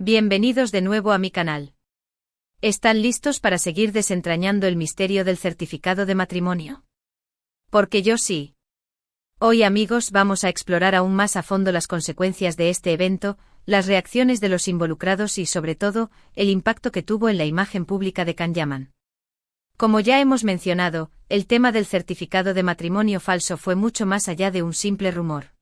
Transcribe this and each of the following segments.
Bienvenidos de nuevo a mi canal. ¿Están listos para seguir desentrañando el misterio del certificado de matrimonio? Porque yo sí. Hoy, amigos, vamos a explorar aún más a fondo las consecuencias de este evento, las reacciones de los involucrados y, sobre todo, el impacto que tuvo en la imagen pública de Can Yaman. Como ya hemos mencionado, el tema del certificado de matrimonio falso fue mucho más allá de un simple rumor.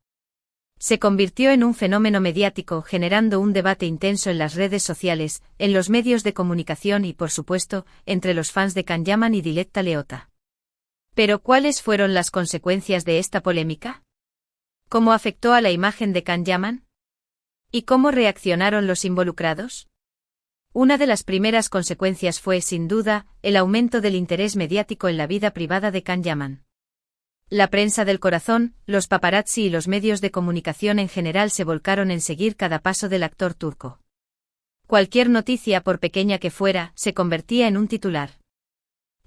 Se convirtió en un fenómeno mediático, generando un debate intenso en las redes sociales, en los medios de comunicación y, por supuesto, entre los fans de Can Yaman y Diletta Leotta. Pero ¿cuáles fueron las consecuencias de esta polémica? ¿Cómo afectó a la imagen de Can Yaman? ¿Y cómo reaccionaron los involucrados? Una de las primeras consecuencias fue, sin duda, el aumento del interés mediático en la vida privada de Can Yaman. La prensa del corazón, los paparazzi y los medios de comunicación en general se volcaron en seguir cada paso del actor turco. Cualquier noticia, por pequeña que fuera, se convertía en un titular.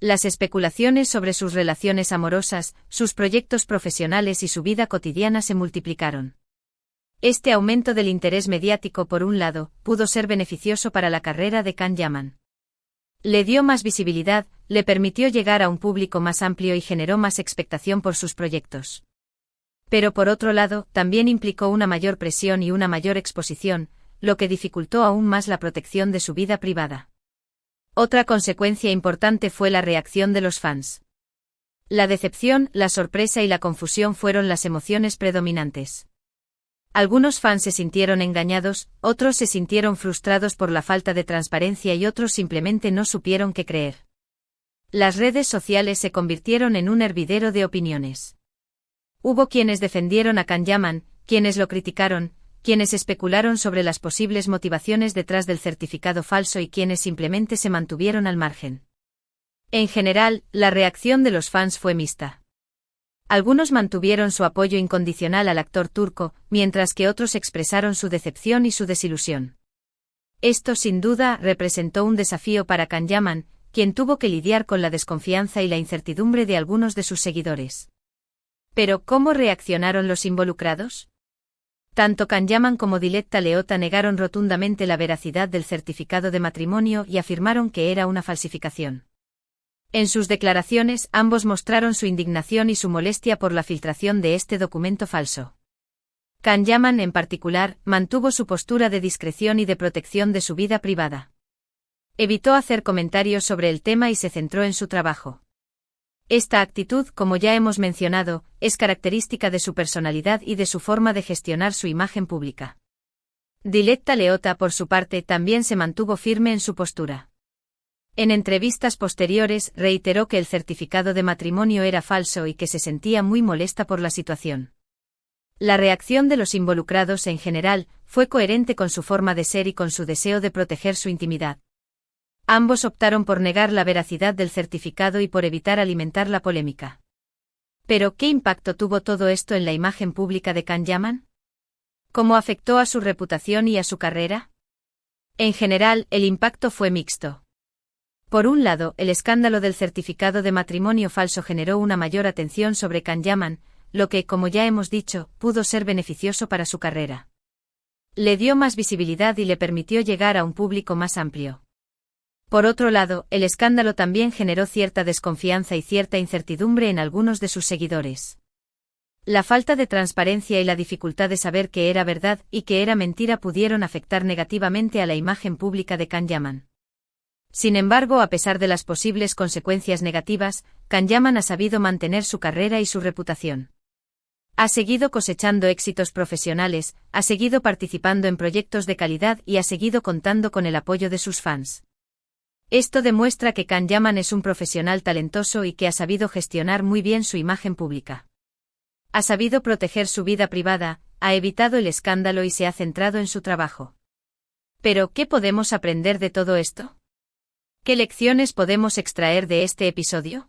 Las especulaciones sobre sus relaciones amorosas, sus proyectos profesionales y su vida cotidiana se multiplicaron. Este aumento del interés mediático, por un lado, pudo ser beneficioso para la carrera de Can Yaman. Le dio más visibilidad, le permitió llegar a un público más amplio y generó más expectación por sus proyectos. Pero por otro lado, también implicó una mayor presión y una mayor exposición, lo que dificultó aún más la protección de su vida privada. Otra consecuencia importante fue la reacción de los fans. La decepción, la sorpresa y la confusión fueron las emociones predominantes. Algunos fans se sintieron engañados, otros se sintieron frustrados por la falta de transparencia y otros simplemente no supieron qué creer. Las redes sociales se convirtieron en un hervidero de opiniones. Hubo quienes defendieron a Can Yaman, quienes lo criticaron, quienes especularon sobre las posibles motivaciones detrás del certificado falso y quienes simplemente se mantuvieron al margen. En general, la reacción de los fans fue mixta. Algunos mantuvieron su apoyo incondicional al actor turco, mientras que otros expresaron su decepción y su desilusión. Esto sin duda representó un desafío para Can Yaman, quien tuvo que lidiar con la desconfianza y la incertidumbre de algunos de sus seguidores. Pero ¿cómo reaccionaron los involucrados? Tanto Can Yaman como Diletta Leotta negaron rotundamente la veracidad del certificado de matrimonio y afirmaron que era una falsificación. En sus declaraciones, ambos mostraron su indignación y su molestia por la filtración de este documento falso. Can Yaman, en particular, mantuvo su postura de discreción y de protección de su vida privada. Evitó hacer comentarios sobre el tema y se centró en su trabajo. Esta actitud, como ya hemos mencionado, es característica de su personalidad y de su forma de gestionar su imagen pública. Diletta Leotta, por su parte, también se mantuvo firme en su postura. En entrevistas posteriores, reiteró que el certificado de matrimonio era falso y que se sentía muy molesta por la situación. La reacción de los involucrados en general fue coherente con su forma de ser y con su deseo de proteger su intimidad. Ambos optaron por negar la veracidad del certificado y por evitar alimentar la polémica. Pero, ¿qué impacto tuvo todo esto en la imagen pública de Can Yaman? ¿Cómo afectó a su reputación y a su carrera? En general, el impacto fue mixto. Por un lado, el escándalo del certificado de matrimonio falso generó una mayor atención sobre Can Yaman, lo que, como ya hemos dicho, pudo ser beneficioso para su carrera. Le dio más visibilidad y le permitió llegar a un público más amplio. Por otro lado, el escándalo también generó cierta desconfianza y cierta incertidumbre en algunos de sus seguidores. La falta de transparencia y la dificultad de saber qué era verdad y qué era mentira pudieron afectar negativamente a la imagen pública de Can Yaman. Sin embargo, a pesar de las posibles consecuencias negativas, Can Yaman ha sabido mantener su carrera y su reputación. Ha seguido cosechando éxitos profesionales, ha seguido participando en proyectos de calidad y ha seguido contando con el apoyo de sus fans. Esto demuestra que Can Yaman es un profesional talentoso y que ha sabido gestionar muy bien su imagen pública. Ha sabido proteger su vida privada, ha evitado el escándalo y se ha centrado en su trabajo. Pero, ¿qué podemos aprender de todo esto? ¿Qué lecciones podemos extraer de este episodio?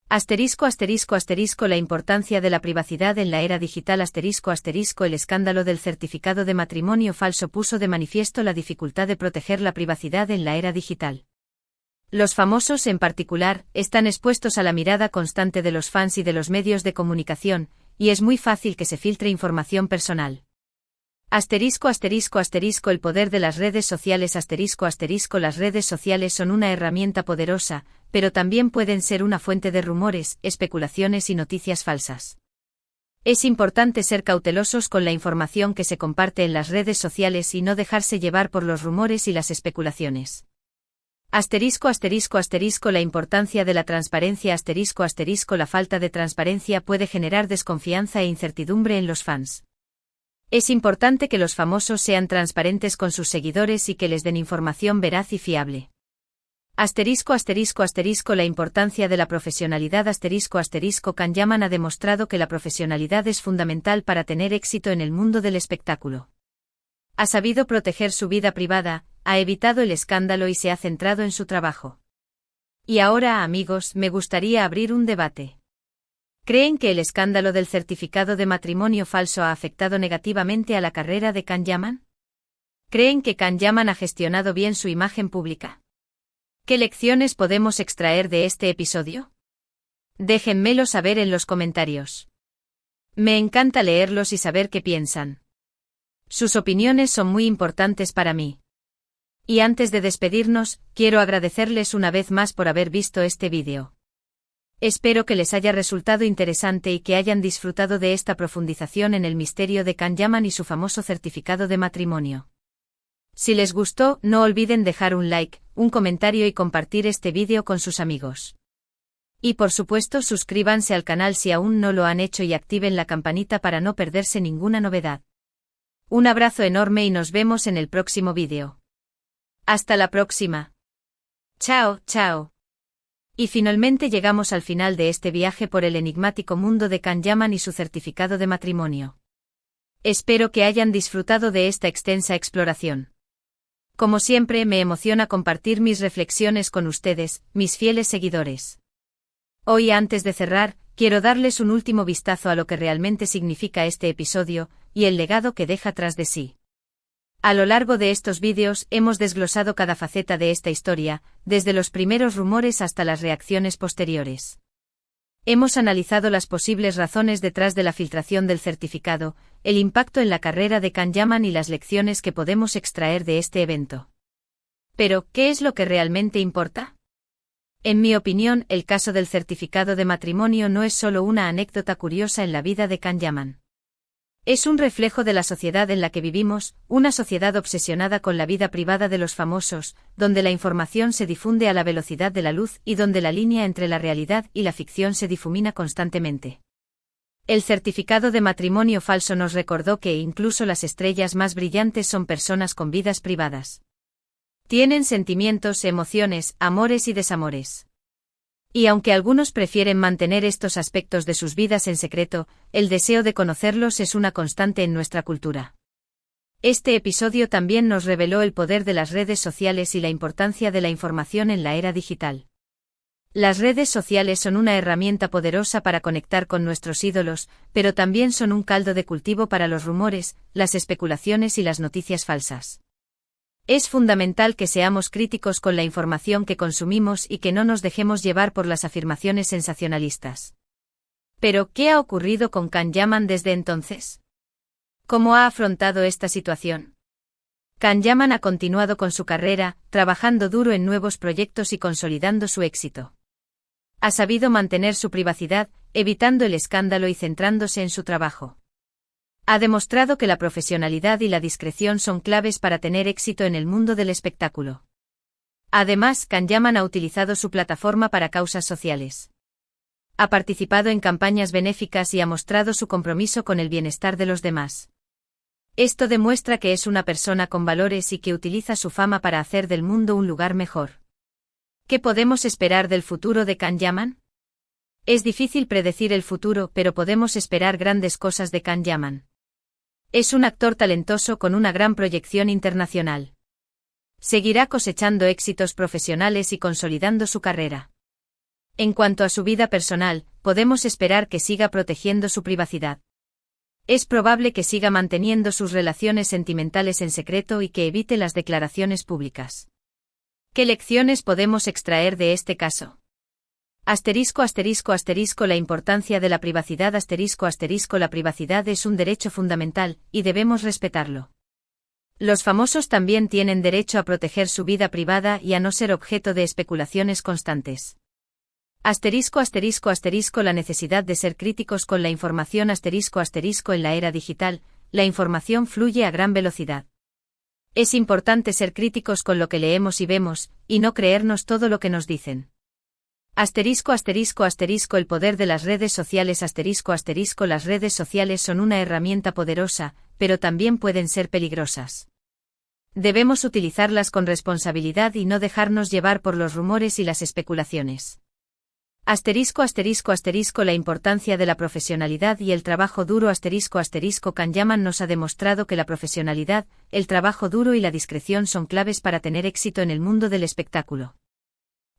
***** La importancia de la privacidad en la era digital. **** El escándalo del certificado de matrimonio falso puso de manifiesto la dificultad de proteger la privacidad en la era digital. Los famosos, en particular, están expuestos a la mirada constante de los fans y de los medios de comunicación, y es muy fácil que se filtre información personal. Asterisco asterisco asterisco el poder de las redes sociales asterisco asterisco las redes sociales son una herramienta poderosa, pero también pueden ser una fuente de rumores, especulaciones y noticias falsas. Es importante ser cautelosos con la información que se comparte en las redes sociales y no dejarse llevar por los rumores y las especulaciones. Asterisco asterisco asterisco la importancia de la transparencia asterisco asterisco la falta de transparencia puede generar desconfianza e incertidumbre en los fans. Es importante que los famosos sean transparentes con sus seguidores y que les den información veraz y fiable. Asterisco asterisco asterisco la importancia de la profesionalidad asterisco asterisco Can Yaman ha demostrado que la profesionalidad es fundamental para tener éxito en el mundo del espectáculo. Ha sabido proteger su vida privada, ha evitado el escándalo y se ha centrado en su trabajo. Y ahora, amigos, me gustaría abrir un debate. ¿Creen que el escándalo del certificado de matrimonio falso ha afectado negativamente a la carrera de Can Yaman? ¿Creen que Can Yaman ha gestionado bien su imagen pública? ¿Qué lecciones podemos extraer de este episodio? Déjenmelo saber en los comentarios. Me encanta leerlos y saber qué piensan. Sus opiniones son muy importantes para mí. Y antes de despedirnos, quiero agradecerles una vez más por haber visto este vídeo. Espero que les haya resultado interesante y que hayan disfrutado de esta profundización en el misterio de Can Yaman y su famoso certificado de matrimonio. Si les gustó, no olviden dejar un like, un comentario y compartir este vídeo con sus amigos. Y por supuesto suscríbanse al canal si aún no lo han hecho y activen la campanita para no perderse ninguna novedad. Un abrazo enorme y nos vemos en el próximo vídeo. Hasta la próxima. Chao, chao. Y finalmente llegamos al final de este viaje por el enigmático mundo de Can Yaman y su certificado de matrimonio. Espero que hayan disfrutado de esta extensa exploración. Como siempre, me emociona compartir mis reflexiones con ustedes, mis fieles seguidores. Hoy, antes de cerrar, quiero darles un último vistazo a lo que realmente significa este episodio, y el legado que deja tras de sí. A lo largo de estos vídeos hemos desglosado cada faceta de esta historia, desde los primeros rumores hasta las reacciones posteriores. Hemos analizado las posibles razones detrás de la filtración del certificado, el impacto en la carrera de Can Yaman y las lecciones que podemos extraer de este evento. Pero, ¿qué es lo que realmente importa? En mi opinión, el caso del certificado de matrimonio no es solo una anécdota curiosa en la vida de Can Yaman. Es un reflejo de la sociedad en la que vivimos, una sociedad obsesionada con la vida privada de los famosos, donde la información se difunde a la velocidad de la luz y donde la línea entre la realidad y la ficción se difumina constantemente. El certificado de matrimonio falso nos recordó que incluso las estrellas más brillantes son personas con vidas privadas. Tienen sentimientos, emociones, amores y desamores. Y aunque algunos prefieren mantener estos aspectos de sus vidas en secreto, el deseo de conocerlos es una constante en nuestra cultura. Este episodio también nos reveló el poder de las redes sociales y la importancia de la información en la era digital. Las redes sociales son una herramienta poderosa para conectar con nuestros ídolos, pero también son un caldo de cultivo para los rumores, las especulaciones y las noticias falsas. Es fundamental que seamos críticos con la información que consumimos y que no nos dejemos llevar por las afirmaciones sensacionalistas. Pero, ¿qué ha ocurrido con Can Yaman desde entonces? ¿Cómo ha afrontado esta situación? Can Yaman ha continuado con su carrera, trabajando duro en nuevos proyectos y consolidando su éxito. Ha sabido mantener su privacidad, evitando el escándalo y centrándose en su trabajo. Ha demostrado que la profesionalidad y la discreción son claves para tener éxito en el mundo del espectáculo. Además, Can Yaman ha utilizado su plataforma para causas sociales. Ha participado en campañas benéficas y ha mostrado su compromiso con el bienestar de los demás. Esto demuestra que es una persona con valores y que utiliza su fama para hacer del mundo un lugar mejor. ¿Qué podemos esperar del futuro de Can Yaman? Es difícil predecir el futuro, pero podemos esperar grandes cosas de Can Yaman. Es un actor talentoso con una gran proyección internacional. Seguirá cosechando éxitos profesionales y consolidando su carrera. En cuanto a su vida personal, podemos esperar que siga protegiendo su privacidad. Es probable que siga manteniendo sus relaciones sentimentales en secreto y que evite las declaraciones públicas. ¿Qué lecciones podemos extraer de este caso? Asterisco asterisco asterisco la importancia de la privacidad asterisco asterisco la privacidad es un derecho fundamental, y debemos respetarlo. Los famosos también tienen derecho a proteger su vida privada y a no ser objeto de especulaciones constantes. Asterisco asterisco asterisco la necesidad de ser críticos con la información asterisco asterisco en la era digital, la información fluye a gran velocidad. Es importante ser críticos con lo que leemos y vemos, y no creernos todo lo que nos dicen. Asterisco asterisco asterisco el poder de las redes sociales asterisco asterisco las redes sociales son una herramienta poderosa, pero también pueden ser peligrosas. Debemos utilizarlas con responsabilidad y no dejarnos llevar por los rumores y las especulaciones. Asterisco asterisco asterisco la importancia de la profesionalidad y el trabajo duro asterisco asterisco Kanyaman nos ha demostrado que la profesionalidad, el trabajo duro y la discreción son claves para tener éxito en el mundo del espectáculo.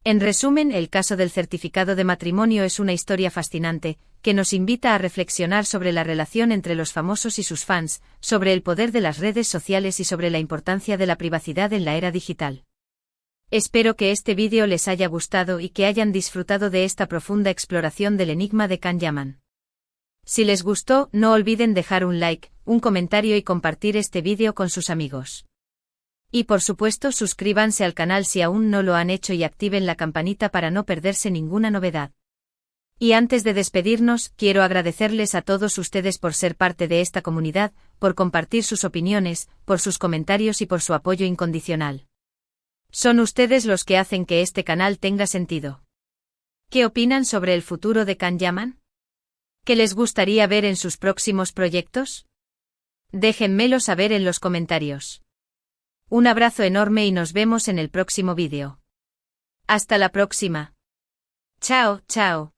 En resumen, el caso del certificado de matrimonio es una historia fascinante, que nos invita a reflexionar sobre la relación entre los famosos y sus fans, sobre el poder de las redes sociales y sobre la importancia de la privacidad en la era digital. Espero que este vídeo les haya gustado y que hayan disfrutado de esta profunda exploración del enigma de Kanyaman. Si les gustó, no olviden dejar un like, un comentario y compartir este vídeo con sus amigos. Y por supuesto suscríbanse al canal si aún no lo han hecho y activen la campanita para no perderse ninguna novedad. Y antes de despedirnos, quiero agradecerles a todos ustedes por ser parte de esta comunidad, por compartir sus opiniones, por sus comentarios y por su apoyo incondicional. Son ustedes los que hacen que este canal tenga sentido. ¿Qué opinan sobre el futuro de Kanyaman? ¿Qué les gustaría ver en sus próximos proyectos? Déjenmelo saber en los comentarios. Un abrazo enorme y nos vemos en el próximo vídeo. Hasta la próxima. Chao, chao.